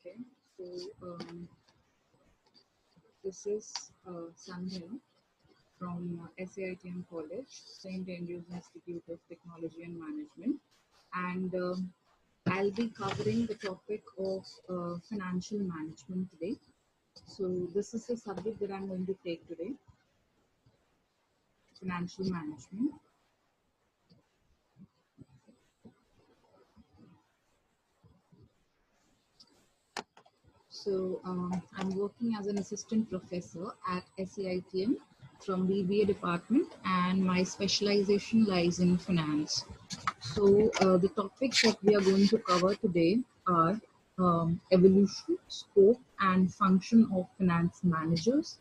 Okay, so this is Sandhya from SAITM College, St. Andrews Institute of Technology and Management, and I'll be covering the topic of financial management today. So this is the subject that I'm going to take today, financial management. So I'm working as an assistant professor at SAITM from BBA department, and my specialization lies in finance. So the topics that we are going to cover today are evolution, scope, and function of finance managers,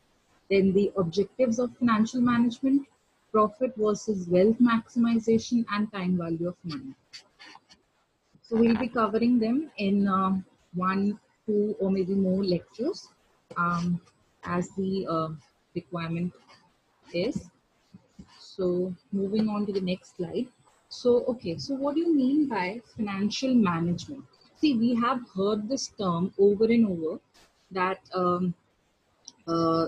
then the objectives of financial management, profit versus wealth maximization, and time value of money. So we'll be covering them in one, two, or maybe more lectures as the requirement is. So moving on to the next slide. So, okay, so what do you mean by financial management? See, we have heard this term over and over that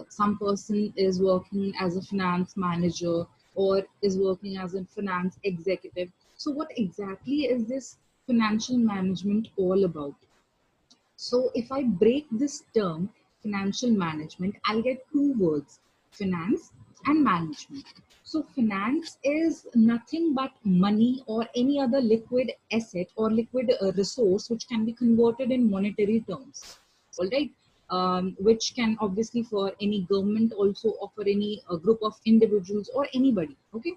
some person is working as a finance manager or is working as a finance executive. So what exactly is this financial management all about? So if I break this term, financial management, I'll get two words, finance and management. So finance is nothing but money or any other liquid asset or liquid resource which can be converted in monetary terms. All right. Which can obviously for any government also or for any group of individuals or anybody. Okay.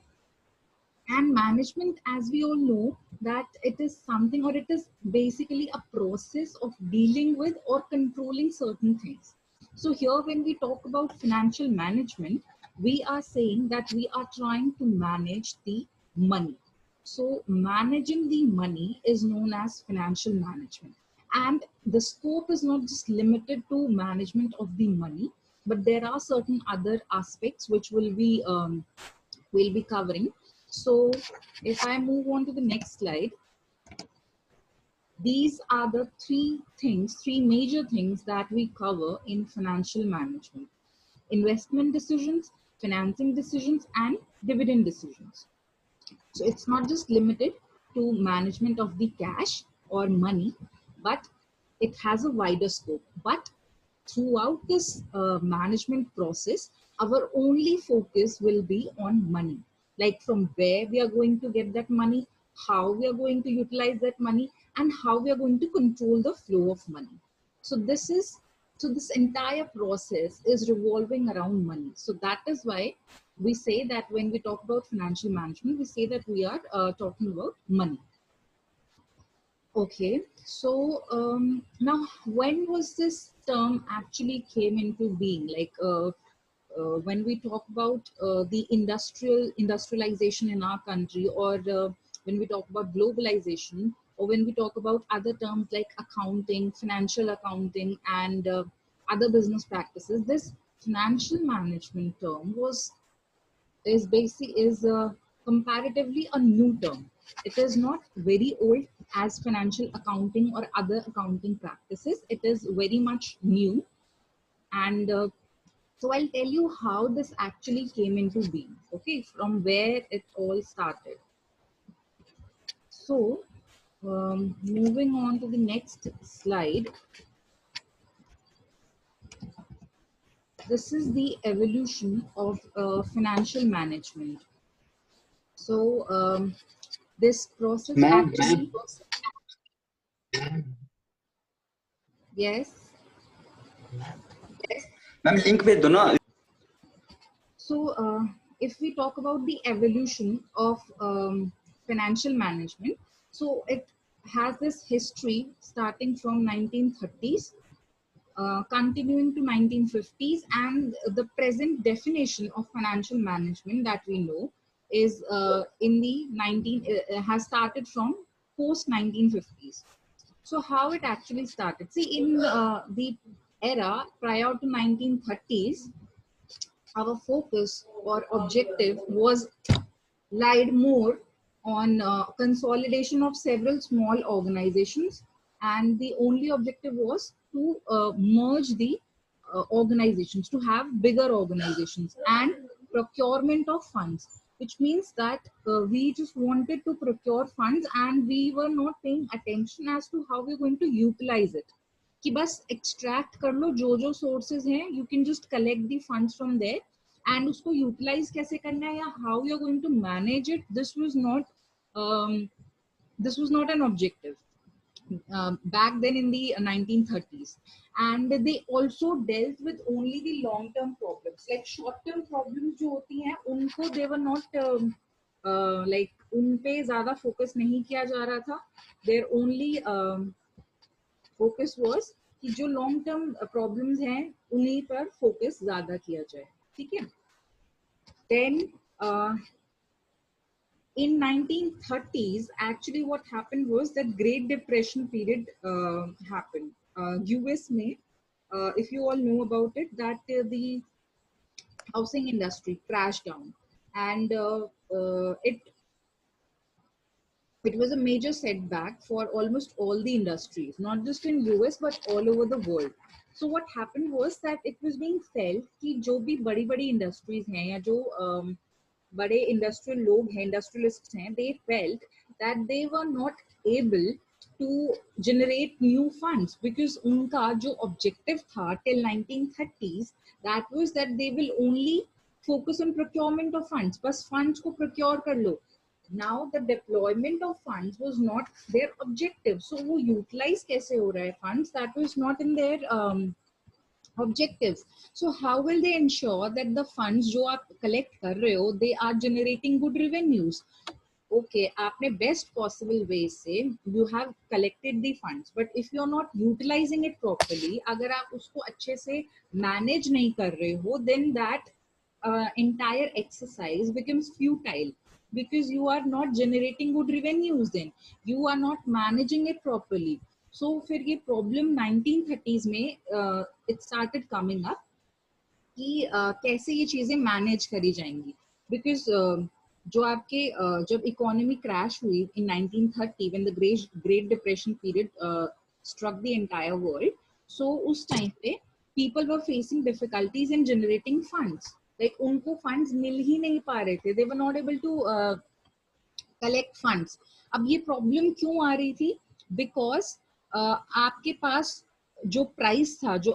And management, as we all know, that it is something or it is basically a process of dealing with or controlling certain things. So here when we talk about financial management, we are saying that we are trying to manage the money. So managing the money is known as financial management. And the scope is not just limited to management of the money, but there are certain other aspects which we'll be covering. So if I move on to the next slide, these are the three major things that we cover in financial management: investment decisions, financing decisions, and dividend decisions. So it's not just limited to management of the cash or money, but it has a wider scope. But throughout this management process, our only focus will be on money, like from where we are going to get that money, how we are going to utilize that money, and how we are going to control the flow of money. So this entire process is revolving around money. So that is why we say that when we talk about financial management, we say that we are talking about money. Okay, so now when was this term actually came into being? Like when we talk about the industrialization in our country, or when we talk about globalization, or when we talk about other terms like accounting, financial accounting, and other business practices, this financial management term is comparatively a new term. It is not very old as financial accounting or other accounting practices. It is very much new, and so I'll tell you how this actually came into being. Okay, from where it all started. So moving on to the next slide. This is the evolution of financial management. So this process Ma'am, actually, yes. ma'am, link भेज दो ना. So if we talk about the evolution of financial management, so it has this history starting from 1930s, continuing to 1950s, and the present definition of financial management that we know is in the has started from post 1950s. So how it actually started? See, in the era prior to 1930s, our focus or objective was lied more on consolidation of several small organizations, and the only objective was to merge the organizations, to have bigger organizations, and procurement of funds, which means that we just wanted to procure funds and we were not paying attention as to how we're going to utilize it. कि बस extract कर लो जो sources हैं, you can just collect the funds from there, and उसको utilize कैसे करना है या how you're going to manage it, um, this was not an objective back then in the 1930s. And they also dealt with only the long term problems, like short term problems जो होती हैं उनको they were not like उन पे ज़्यादा focus नहीं किया जा रहा था. Their only focus was कि जो long term problems हैं उन्हीं पर focus ज़्यादा किया जाए. ठीक है. Then in 1930s, actually what happened was that Great Depression period happened. US में, if you all know about it, that the housing industry crashed down, and it was a major setback for almost all the industries, not just in US but all over the world. So what happened was that it was being felt कि जो भी बड़ी industries हैं या जो बड़े industrial लोग हैं, इंडस्ट्रियलिस्ट्स हैं, they felt that they were not able to generate new funds because उनका जो objective था till 1930s, that was that they will only focus on procurement of funds. बस funds को procure कर लो. Now the deployment of funds was not their objective. So वो utilize कैसे हो रहा है funds, that was not in their objectives. So how will they ensure that the funds जो आप collect कर रहे हो, they are generating good revenues? Okay, आपने best possible way से you have collected the funds, but if you are not utilizing it properly, अगर आप उसको अच्छे से manage नहीं कर रहे हो, then that entire exercise becomes futile because you are not generating good revenues, then you are not managing it properly. So फिर ये problem 1930s में it started coming up कि कैसे ये चीजें मैनेज करी जाएंगी, बिकॉज जो आपके जब इकोनॉमी क्रैश हुई इन 1930 when the great depression period struck the entire world, so उस टाइम पे people were facing difficulties in generating funds, like उनको funds मिल ही नहीं पा रहे थे, they were not able to collect funds. अब ये problem क्यों आ रही थी? Because आपके पास जो प्राइस था, जो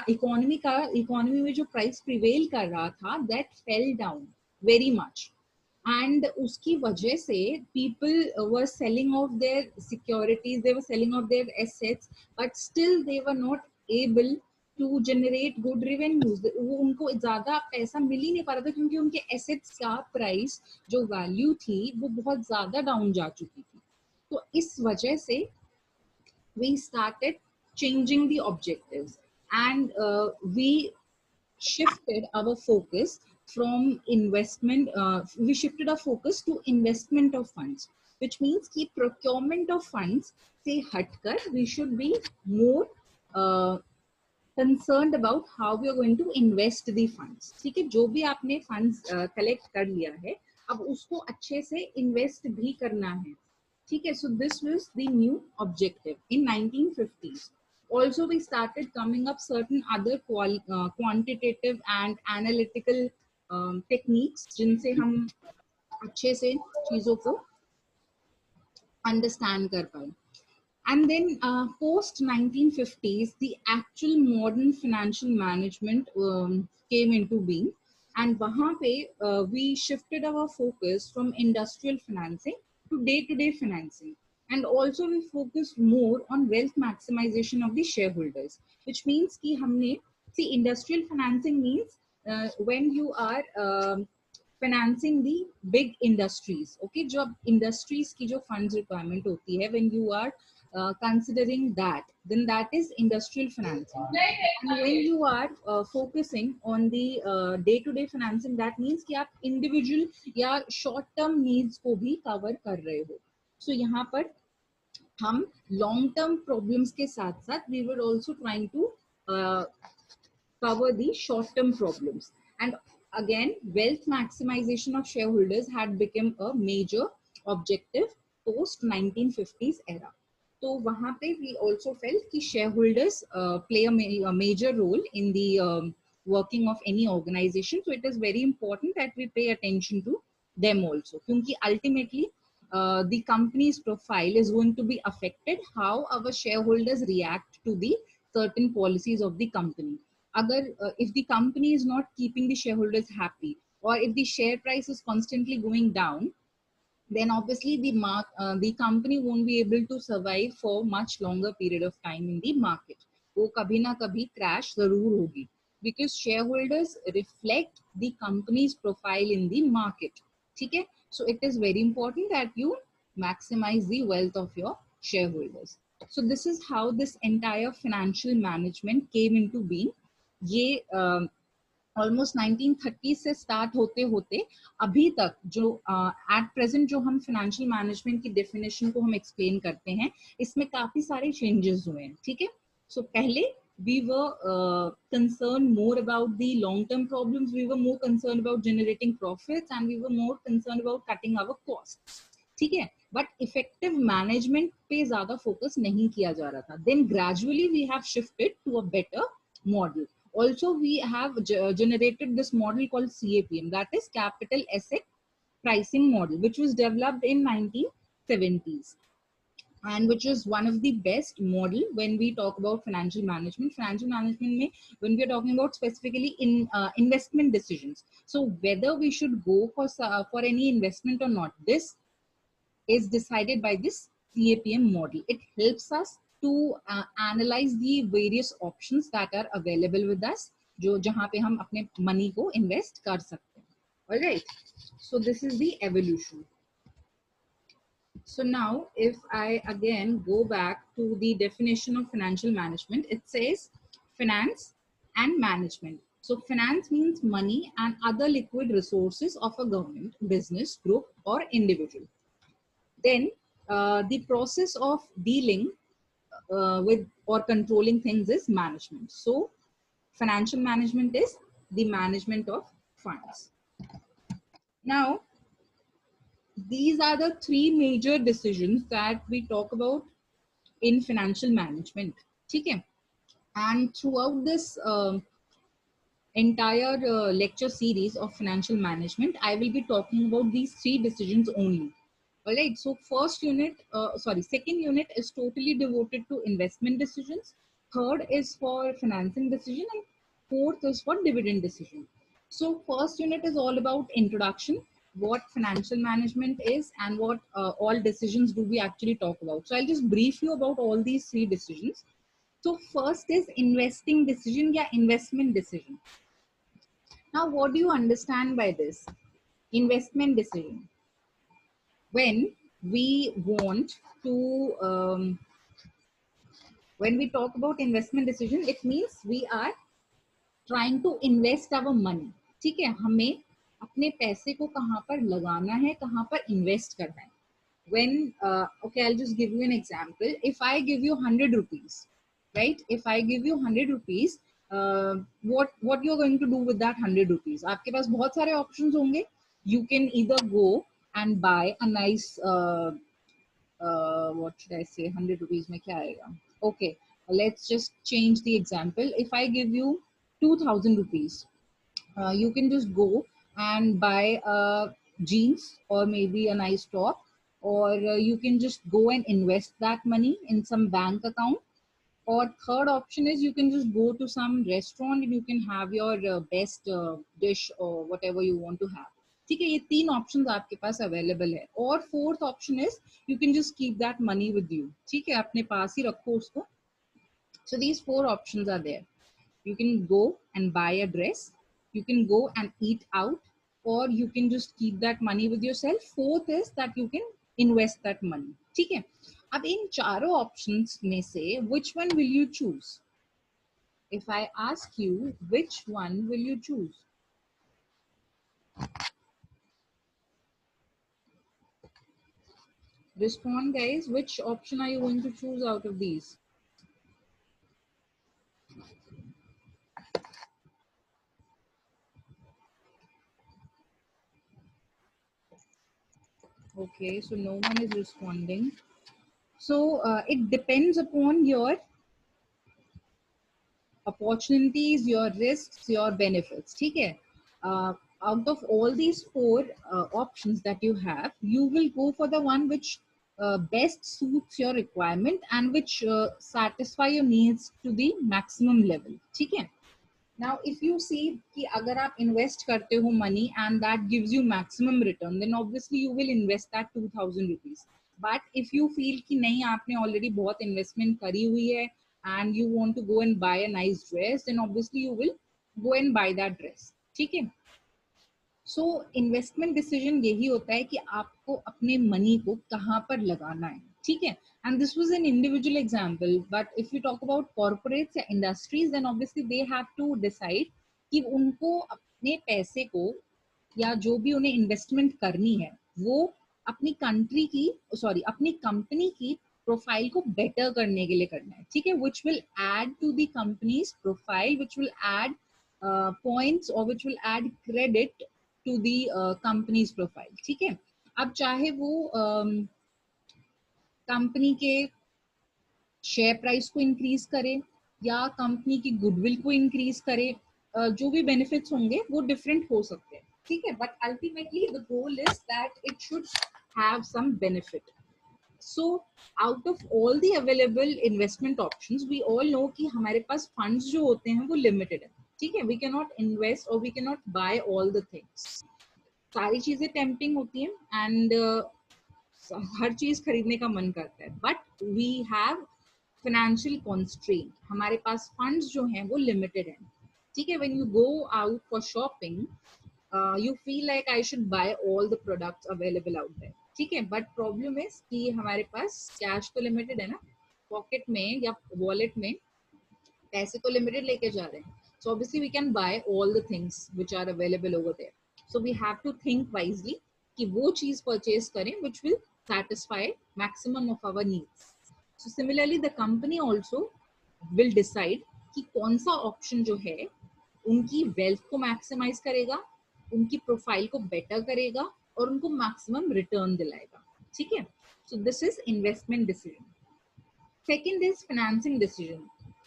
इकोनॉमी में जो प्राइस प्रिवेल कर रहा था, that fell down very much, and उसकी वजह से people were selling off their securities, they were selling off their assets, but still they were not able to generate good revenues. वो उनको ज्यादा पैसा मिल ही नहीं पा रहा था क्योंकि उनके एसेट्स का प्राइस जो वैल्यू थी वो बहुत ज्यादा डाउन जा चुकी थी. तो इस वजह से we started changing the objectives, and we shifted our focus from investment, we shifted our focus to investment of funds, which means कि procurement of funds से हटकर we should be more concerned about how we are going to invest the funds. ठीक है, जो भी आपने funds collect कर लिया है, अब उसको अच्छे से invest भी करना है. Okay, so this was the new objective in 1950s. Also, we started coming up certain other quantitative and analytical techniques जिनसे हम अच्छे से चीजों को understand कर पाए. And then post 1950s, the actual modern financial management came into being, and वहाँ पे we shifted our focus from industrial financing to day-to-day financing, and also we focus more on wealth maximization of the shareholders, which means कि हमने, see, industrial financing means when you are financing the big industries. Okay, जो industries की जो funds requirement होती है, when you are considering that, then that is industrial financing. And when you are focusing on the day-to-day financing, that means कि आप individual या short-term needs को भी cover कर रहे हो. So यहाँ पर हम long-term problems के साथ-साथ we were also trying to cover the short-term problems. And again, wealth maximization of shareholders had become a major objective post 1950s era. तो वहाँ पे we also felt कि shareholders play a major role in the working of any organization. So it is very important that we pay attention to them also. क्योंकि ultimately the company's profile is going to be affected how our shareholders react to the certain policies of the company. Agar if the company is not keeping the shareholders happy, or if the share price is constantly going down, then obviously the company won't be able to survive for much longer period of time in the market. वो कभी ना कभी crash जरूर होगी, because shareholders reflect the company's profile in the market. ठीक है? So it is very important that you maximize the wealth of your shareholders. So this is how this entire financial management came into being. ये almost 1930 से start होते होते अभी तक जो at present जो हम फाइनेंशियल मैनेजमेंट की डेफिनेशन को हम एक्सप्लेन करते हैं, इसमें काफी सारे चेंजेस हुए हैं. ठीक है? सो पहले we were concerned more about the long term problems, we were more concerned about generating profits, and we were more concerned about cutting our costs. ठीक है? बट इफेक्टिव मैनेजमेंट पे ज्यादा फोकस नहीं किया जा रहा था. Then gradually we have shifted to a better model. Also, we have generated this model called CAPM, that is Capital Asset Pricing Model, which was developed in 1970s, and which is one of the best model when we talk about financial management. Financial management mein, when we are talking about specifically in investment decisions, so whether we should go for any investment or not, this is decided by this CAPM model. It helps us to analyze the various options that are available with us, जो जहाँ पे हम अपने money को invest कर सकते हैं. All right. So this is the evolution. So now, if I again go back to the definition of financial management, it says finance and management. So finance means money and other liquid resources of a government, business, group, or individual. Then the process of dealing with or controlling things is management. So financial management is the management of funds. Now, these are the three major decisions that we talk about in financial management. Okay? And throughout this entire lecture series of financial management, I will be talking about these three decisions only. All right. So second unit is totally devoted to investment decisions. Third is for financing decision, and fourth is for dividend decision. So first unit is all about introduction, what financial management is, and what all decisions do we actually talk about. So I'll just brief you about all these three decisions. So first is investing decision, yeah, investment decision. Now, what do you understand by this? Investment decision. When we want to, when we talk about investment decision, it means we are trying to invest our money. ठीक है? हमें अपने पैसे को कहाँ पर लगाना है, कहाँ पर invest करना है. When, okay, I'll just give you an example. If I give you 100 rupees, right? If I give you 100 rupees, what you're going to do with that 100 rupees? आपके पास बहुत सारे options होंगे. You can either go and buy a nice, what should I say? 100 rupees में क्या आएगा? Okay, let's just change the example. If I give you 2000 rupees, you can just go and buy jeans or maybe a nice top, or you can just go and invest that money in some bank account. Or third option is you can just go to some restaurant and you can have your best dish or whatever you want to have. ठीक है? ये तीन options आपके पास available है. और fourth option is you can just keep that money with you. ठीक है? अपने पास ही रखो उसको. So these four options are there. You can go and buy a dress, you can go and eat out, or you can just keep that money with yourself. Fourth is that you can invest that money. ठीक है? अब इन चारों options में से which one will you choose? If I ask you, which one will you choose? Respond, guys. Which option are you going to choose out of these? Okay, so no one is responding. So it depends upon your opportunities, your risks, your benefits. ठीक है? Out of all these four options that you have, you will go for the one which best suits your requirement and which satisfy your needs to the maximum level. ठीक है? Now, if you see कि अगर आप invest करते हो money and that gives you maximum return, then obviously you will invest that 2000 rupees. But if you feel कि नहीं आपने already बहुत investment करी हुई है and you want to go and buy a nice dress, then obviously you will go and buy that dress. ठीक है? So investment decision यही होता है कि आपको अपने मनी को कहाँ पर लगाना है. ठीक है? And this was an individual example, but if you talk about corporates या industries, then obviously they have to decide कि उनको अपने पैसे को या जो भी उन्हें इन्वेस्टमेंट करनी है वो अपनी कंट्री की सॉरी अपनी कंपनी की प्रोफाइल को बेटर करने के लिए करना है. ठीक है? Which will add to the company's profile, which will add points और which will add credit to the company's profile. ठीक है? अब चाहे वो कंपनी के शेयर प्राइस को इंक्रीज करे या कंपनी की गुडविल को इंक्रीज करे, जो भी बेनिफिट्स होंगे वो डिफरेंट हो सकते हैं. ठीक है? But ultimately the goal is that it should have some benefit. So out of all the available investment options, we all know कि हमारे पास funds जो होते हैं वो limited है. ठीक है? We cannot invest or we cannot buy all the things. सारी चीजें टेम्पटिंग होती हैं एंड हर चीज खरीदने का मन करता है, but we have financial constraint. हमारे पास फंड्स जो हैं वो लिमिटेड हैं. ठीक है? When you go out for shopping, you feel like I should buy all the products available out there. ठीक है? बट प्रॉब्लम इज कि हमारे पास कैश तो लिमिटेड है ना, पॉकेट में या वॉलेट में पैसे तो लिमिटेड लेके जा रहे हैं. So obviously we can buy all the things which are available over there. So we have to think wisely कि वो चीज purchase करें which will satisfy maximum of our needs. So similarly the company also will decide कि कौन सा option जो है उनकी wealth को maximize करेगा, उनकी प्रोफाइल को बेटर करेगा और उनको maximum return दिलाएगा. ठीक है? So this is investment decision. Second is financing decision.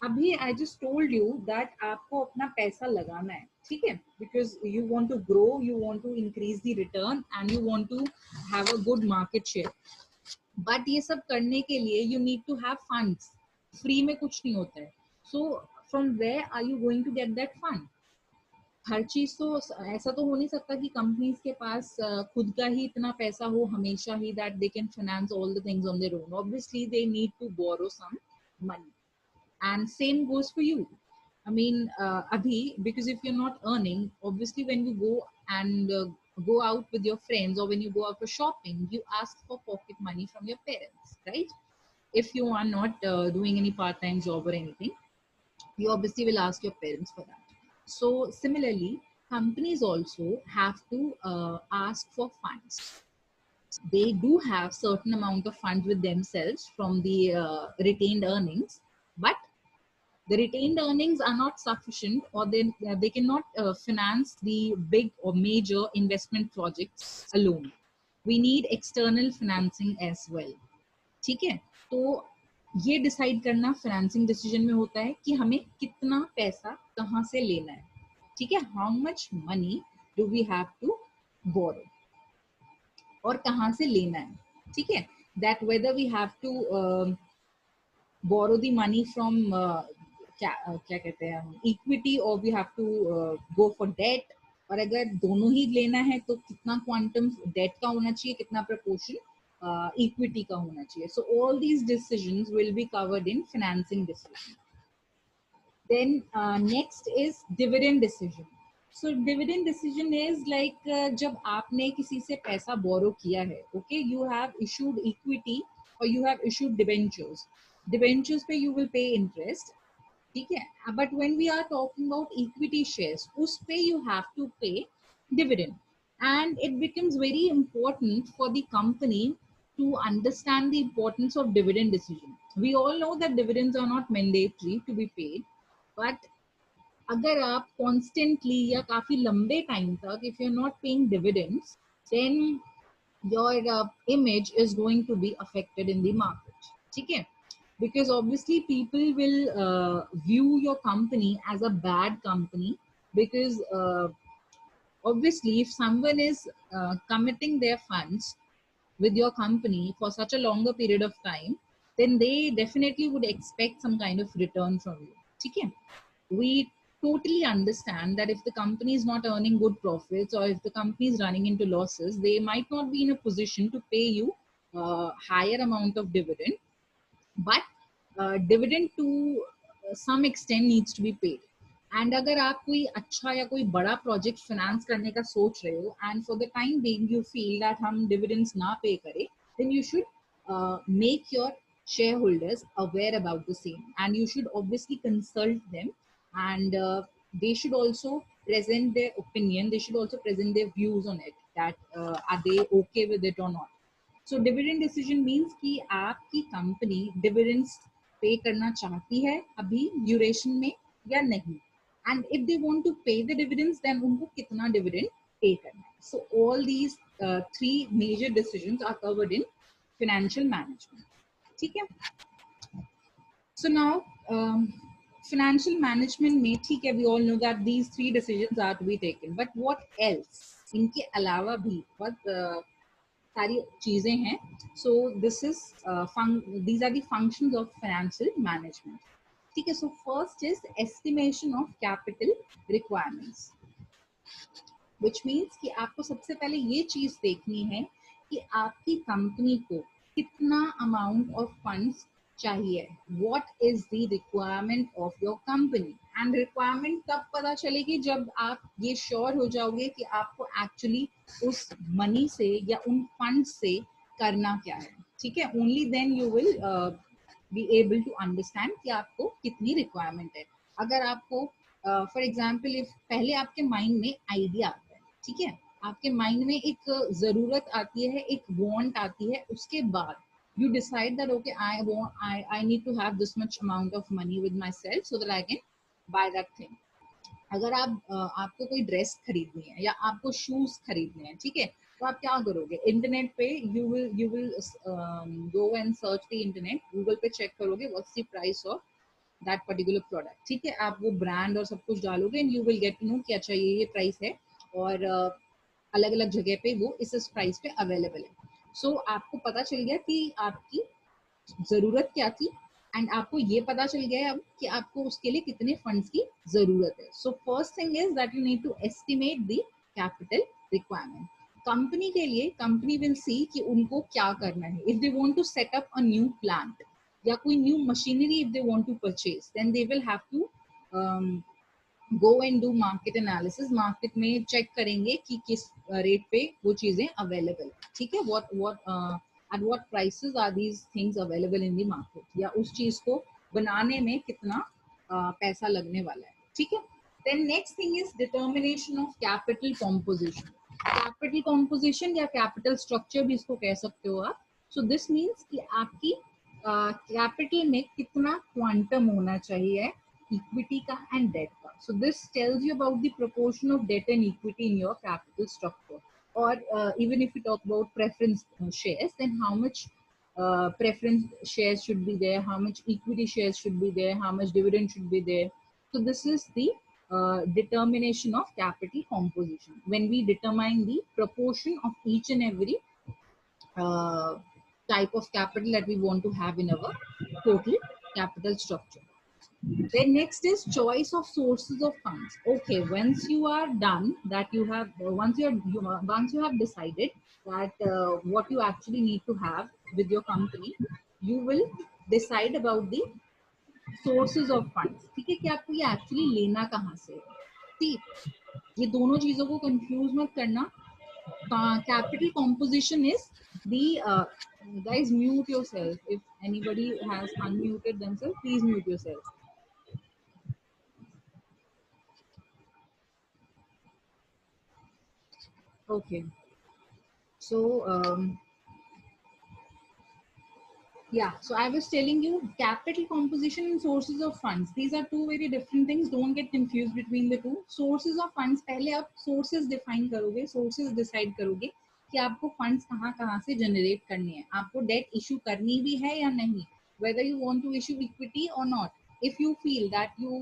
अभी I just told you that आपको अपना पैसा लगाना है. ठीक है? Because you want to grow, you want to increase the return and you want to have a good market share. But ये सब करने के लिए you need to have funds. Free में कुछ नहीं होता है. So from where are you going to get that fund? हर चीज तो ऐसा तो हो नहीं सकता कि कंपनीज के पास खुद का ही इतना पैसा हो हमेशा ही that they can finance all the things on their own. Obviously they need to borrow some money. And same goes for you. I mean, abhi, because if you're not earning, obviously when you go and go out with your friends or when you go out for shopping, you ask for pocket money from your parents, right? If you are not doing any part-time job or anything, you obviously will ask your parents for that. So similarly, companies also have to ask for funds. They do have certain amount of funds with themselves from the retained earnings, but the retained earnings are not sufficient, or they cannot finance the big or major investment projects alone. We need external financing as well. ठीक है? तो ये decide करना financing decision में होता है कि हमें कितना पैसा कहाँ से लेना है. ठीक है? How much money do we have to borrow और कहाँ से लेना है. ठीक है? That whether we have to borrow the money from क्या कहते हैं इक्विटी और we have to go for debt, और अगर दोनों ही लेना है तो कितना क्वांटम डेट का होना चाहिए, कितना प्रपोर्शन equity का होना चाहिए. So all these decisions will be covered in financing decision. Then next is dividend decision. So dividend decision is like जब आपने किसी से पैसा borrow किया है, okay, you have issued equity or you have issued debentures. Debentures पे you will pay interest. ठीक है? But when we are talking about equity shares, उस पे you have to pay dividend. And it becomes very important for the company to understand the importance of dividend decision. We all know that dividends are not mandatory to be paid, but अगर आप constantly या काफी लंबे time तक if you're not paying dividends, then your image is going to be affected in the market. ठीक है, because obviously people will view your company as a bad company, because obviously if someone is committing their funds with your company for such a longer period of time, then they definitely would expect some kind of return from you. Okay, we totally understand that if the company is not earning good profits, or if the company is running into losses, they might not be in a position to pay you higher amount of dividend, but dividend to some extent needs to be paid. And अगर आप कोई अच्छा या कोई बड़ा project finance करने का सोच रहे हो, and for the time being you feel that हम डिविडेंड्स ना पे करें, then you should make your shareholders aware about the same, and you should obviously consult them, and they should also present their opinion, they should also present their views on it, that are they okay with it or not. So dividend decision means कि आपकी company dividends पे करना चाहती है अभी duration में या नहीं, and if they want to pay the dividends, देन उनको कितना डिविडेंड पे करना है. So all these three major decisions are covered in financial management. ठीक है, सो नाउ financial management में, ठीक है, we all know that these three decisions are to be taken, but what else, इनके अलावा भी बहुत सारी चीजें हैं. So this is these are the functions of financial management. ठीक है, so first is estimation of capital requirements, which means कि आपको सबसे पहले ये चीज देखनी है कि आपकी कंपनी को कितना अमाउंट ऑफ फंड्स चाहिए. What is the requirement of your company, and requirement तब पता चलेगी जब आप ये श्योर हो जाओगे कि आपको एक्चुअली उस मनी से या उन फंड से करना क्या है. ठीक है, only then you will be able to understand कि आपको कितनी रिक्वायरमेंट है. अगर आपको फॉर एग्जाम्पल, इफ पहले आपके माइंड में आइडिया आता है, ठीक है, आपके माइंड में एक जरूरत आती है, एक वांट आती है, उसके बाद you decide that okay, I need to have this much amount of money with myself so that I can buy that thing. अगर आपको कोई ड्रेस खरीदनी है या आपको शूज खरीदने हैं, ठीक है, तो आप क्या करोगे, इंटरनेट पे you will go and search the internet, Google पे चेक करोगे what's the price of that particular product. ठीक है, आप वो ब्रांड और सब कुछ डालोगे and you will get to know कि अच्छा ये प्राइस है, और अलग अलग जगह पे वो इस प्राइस पे अवेलेबल है. सो आपको पता चल गया कि आपकी जरूरत क्या थी, एंड आपको ये पता चल गया अब कि आपको उसके लिए कितने फंड्स की जरूरत है. So first thing is that you need to estimate the capital requirement. Company के लिए कंपनी विल सी कि उनको क्या करना है. If they want to set up a new plant या कोई new machinery if they want to purchase, then they will have to go and do market analysis. Market में चेक करेंगे कि किस रेट पे वो चीजें अवेलेबल है. ठीक है, at what prices are these things available in the market, या उस चीज को बनाने में कितना पैसा लगने वाला है. ठीक है, then next thing is determination of capital composition. Capital composition या कैपिटल स्ट्रक्चर भी इसको कह सकते हो आप. सो दिस मीन्स कि आपकी कैपिटल में कितना क्वांटम होना चाहिए इक्विटी का एंड डेट का. So this tells you about the proportion of debt and equity in your capital structure. Or even if you talk about preference shares, then how much preference shares should be there, how much equity shares should be there, how much dividend should be there. So this is the determination of capital composition, when we determine the proportion of each and every type of capital that we want to have in our total capital structure. Then next is choice of sources of funds. Okay, once you are done that, you have once you have decided that what you actually need to have with your company, you will decide about the sources of funds. ठीक है, कि आपको ये actually लेना कहाँ से है. ठीक, ये दोनों चीजों को कंफ्यूज मत करना. Capital composition is the guys, mute yourself. If anybody has unmuted themselves, please mute yourself. Okay, so yeah, so I was telling you capital composition and sources of funds. These are two very different things. Don't get confused between the two. Sources of funds, पहले आप sources define करोगे, sources decide करोगे कि आपको funds कहाँ कहाँ से generate करने हैं, आपको debt issue करनी भी है या नहीं. whether you want to issue equity or not. If you feel that you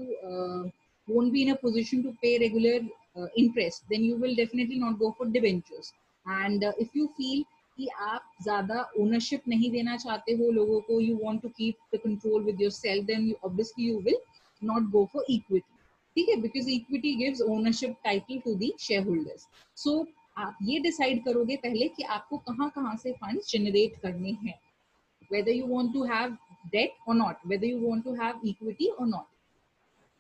won't be in a position to pay regular interest, then you will definitely not go for debentures. And if you feel कि आप ज्यादा ownership नहीं देना चाहते हो लोगों को, you want to keep the control with yourself, then obviously you will not go for equity. ठीक है, because equity gives ownership title to the share holders. So आप ये डिसाइड करोगे पहले कि आपको कहाँ कहाँ से फंड्स जनरेट करने हैं, whether you want to have debt or not, whether you want to have equity or not.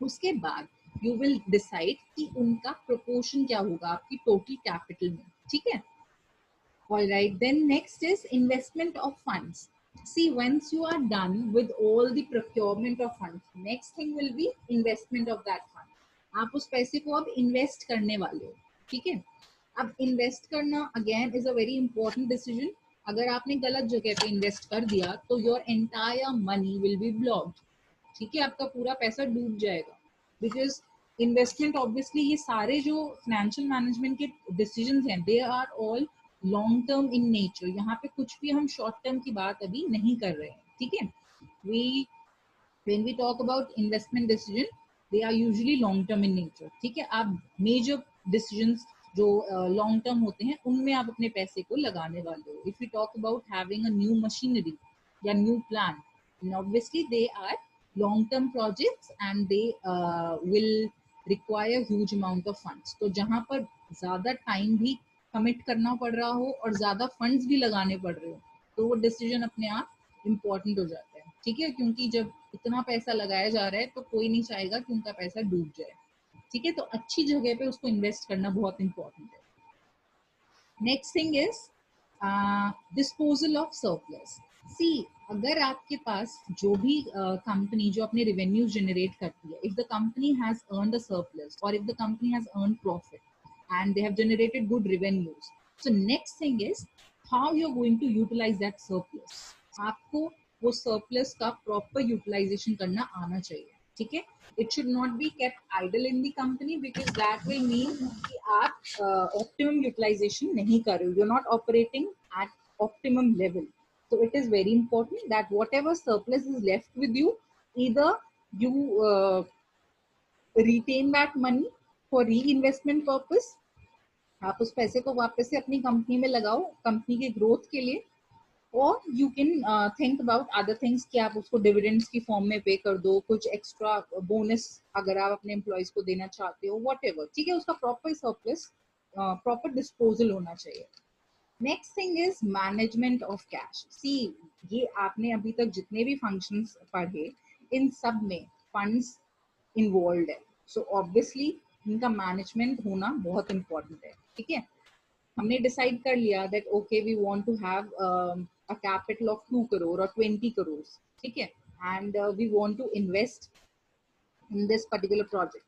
उसके बाद you will decide कि उनका proportion क्या होगा आपकी total capital में. ठीक है. All right, then next is investment of funds. See, once you are done with all the procurement of funds, next thing will be investment of that fund. आप उस पैसे को अब invest करने वाले हो. ठीक है. अब invest करना again is a very important decision. अगर आपने गलत जगह पे invest कर दिया तो your entire money will be blocked. ठीक है, आपका पूरा पैसा डूब जाएगा. Because investment obviously ये सारे जो financial management के decisions हैं, they are all long term in nature. यहाँ पे कुछ भी हम शॉर्ट टर्म की बात अभी नहीं कर रहे हैं. ठीक है. We when we talk about investment decision, they are usually long term in nature. ठीक है. आप मेजर decisions जो लॉन्ग टर्म होते हैं उनमें आप अपने पैसे को लगाने वाले हो. If you talk about having a new machinery या new plan, obviously they are long term projects and they will require huge amount of funds. तो जहाँ पर ज्यादा टाइम भी कमिट करना पड़ रहा हो और ज्यादा फंड्स भी लगाने पड़ रहे हो, तो वो डिसीजन अपने आप इम्पोर्टेंट हो जाता है. ठीक है, क्योंकि जब इतना पैसा लगाया जा रहा है तो कोई नहीं चाहेगा कि उनका पैसा डूब जाए. ठीक है, तो अच्छी जगह पे उसको इन्वेस्ट करना बहुत इंपॉर्टेंट है. Next thing is disposal of surplus. See, अगर आपके पास जो भी कंपनी जो अपने रेवेन्यू जनरेट करती है, if the company has earned a surplus और if the company has earned profit and they have generated good revenues, so next thing is how you're going to utilize that surplus. आपको वो surplus का proper utilization करना आना चाहिए. ठीक है. It should not be kept idle in the company because that will mean कि आप optimum utilization नहीं कर रहे हो. You're not operating at optimum level. So it is very important that whatever surplus is left with you, either you retain that money for reinvestment purpose, आप उस पैसे को वापस से अपनी कंपनी में लगाओ कंपनी के ग्रोथ के लिए, और you can think about other things कि आप उसको डिविडेंड्स की फॉर्म में पे कर दो, कुछ एक्स्ट्रा बोनस अगर आप अपने एम्प्लॉयज को देना चाहते हो, व्हाटएवर. ठीक है, उसका प्रॉपर सरप्लस प्रॉपर डिस्पोजल होना चाहिए. Next thing is management of cash. See, ये आपने अभी तक जितने भी फंक्शंस पढ़े इन सब में फंड्स इन्वॉल्व है. सो ऑब्वियसली इनका मैनेजमेंट होना बहुत इंपॉर्टेंट है. ठीक है. हमने डिसाइड कर लिया that okay we want to have a capital of 2 crore और 20 करोड़. ठीक है. And we want to invest in this particular project,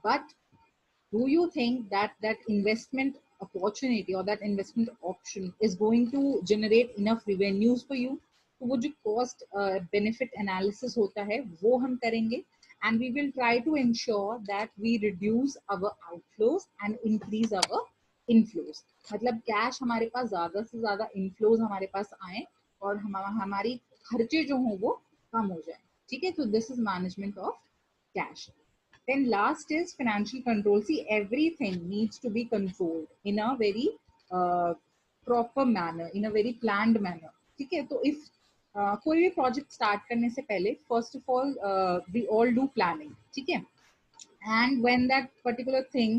but do you think that that investment opportunity or that investment option is going to generate enough revenues for you? तो वो जो cost benefit analysis होता है वो हम करेंगे, and we will try to ensure that we reduce our outflows and increase our inflows. मतलब cash हमारे पास ज्यादा से ज्यादा inflows हमारे पास आए और हमारी खर्चे जो हों वो कम हो जाए. ठीक है. तो this is management of cash. Then last is financial control. See, everything needs to be controlled in a very proper manner, in a very planned manner. ठीक है. तो if कोई भी प्रोजेक्ट स्टार्ट करने से पहले first of all we all do planning. ठीक है. And when that particular thing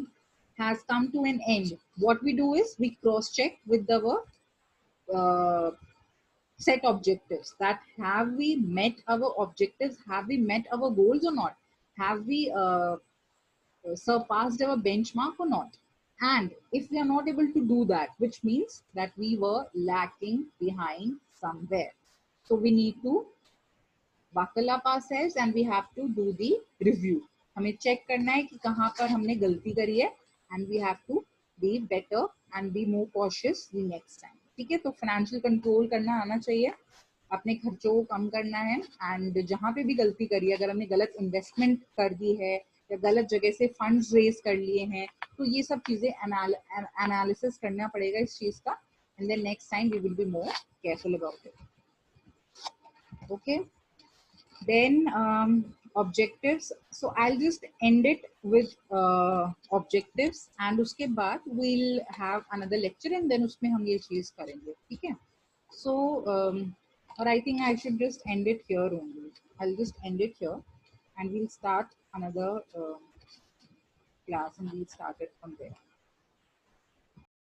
has come to an end, what we do is we cross check with our uh, set objectives, that have we met our objectives, have we met our goals or not, have we surpassed our benchmark or not. And if we are not able to do that, which means that we were lacking behind somewhere, so we need to buckle up ourselves and we have to do the review. हमें check करना है कि कहाँ पर हमने गलती करी है, and we have to be better and be more cautious the next time. ठीक है. तो फाइनेंशियल कंट्रोल करना आना चाहिए, अपने खर्चों को कम करना है, एंड जहाँ पे भी गलती करी है, अगर हमने गलत इन्वेस्टमेंट कर दी है या गलत जगह से फंड्स रेज कर लिए हैं, तो ये सब चीजें एनालिसिस करना पड़ेगा इस चीज का, and then next time we will be more careful about it. Okay. Then objectives. So I'll just end it with objectives, and uske baad we'll have another lecture, and then उसमें हम ये चीज करेंगे, ठीक है? So or I think I should just end it here only. I'll just end it here, and we'll start another class, and we'll start it from there.